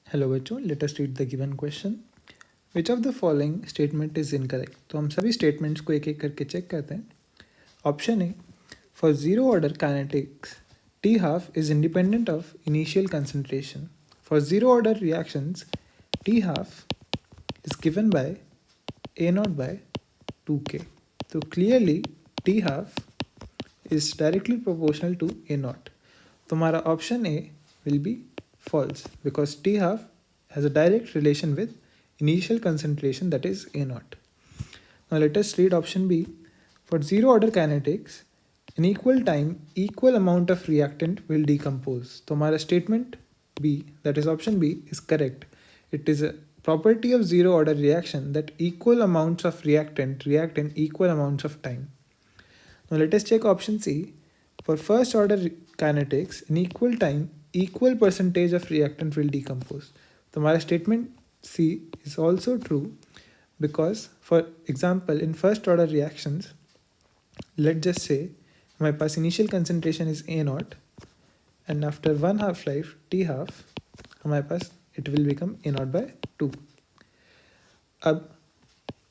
Hello बच्चों, let us read the given question. Which of the following statement is incorrect. तो हम सभी statements को एक एक करके चेक करते हैं. Option A, for zero order kinetics T half is independent of initial concentration. For zero order reactions T half is given by A naught by 2k. तो clearly T half is directly proportional to A naught. तो हमारा option A will be false because T half has a direct relation with initial concentration, that is A naught. Now let us read option B. For zero order kinetics, in equal time, equal amount of reactant will decompose. तो हमारा statement B, that is option B, is correct. It is a property of zero order reaction that equal amounts of reactant react in equal amounts of time. Now let us check option C. For first order kinetics, in equal time, equal percentage of reactant will decompose. तो हमारा statement C is also true because, for example, in first order reactions, let's just say हमारे पास initial concentration is A naught and after one half life T half हमारे पास it will become A naught by 2. अब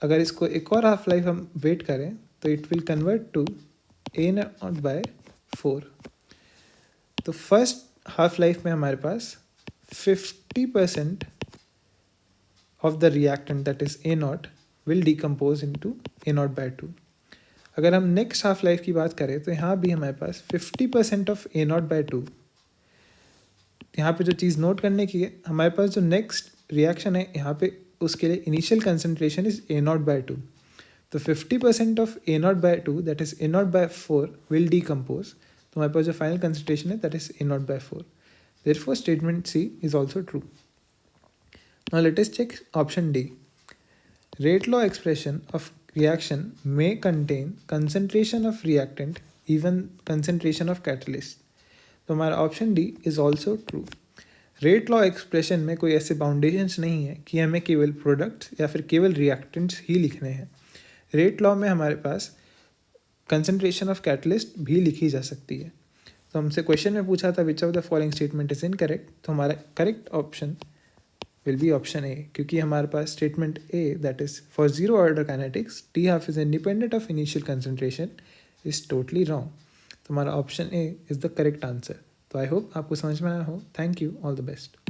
अगर इसको एक और half life हम wait करें तो it will convert to A naught by 4. तो फर्स्ट हाफ लाइफ में हमारे पास 50% of the reactant that is A naught will decompose into A naught by 2. अगर हम नेक्स्ट हाफ लाइफ की बात करें तो यहाँ भी हमारे पास 50% ऑफ ए नॉट बाय 2. यहाँ पे जो चीज़ नोट करने की है, हमारे पास जो नेक्स्ट रिएक्शन है यहाँ पे उसके लिए initial concentration is A naught by 2. तो 50% of A naught by 2 that is A naught by 4 will decompose. तो हमारे पास जो फाइनल कंसंट्रेशन है that is A naught by 4. Therefore statement C is also true. Now let us check option D. Rate law expression of reaction may contain concentration of reactant even concentration of catalyst. तो हमारा option D is also true. Rate law expression में कोई ऐसे बाउंडेशंस नहीं है कि हमें केवल प्रोडक्ट्स या फिर केवल रिएक्टेंट्स ही लिखने हैं. रेट लॉ में हमारे पास कंसंट्रेशन ऑफ कैटलिस्ट भी लिखी जा सकती है. तो हमसे क्वेश्चन में पूछा था which of the following statement is incorrect. तो हमारा correct option will be option A, क्योंकि हमारे पास statement A that is for zero order kinetics T half is independent of initial concentration is totally wrong. तो हमारा option A is the correct answer. तो I hope आपको समझ में आया हो. Thank you, all the best.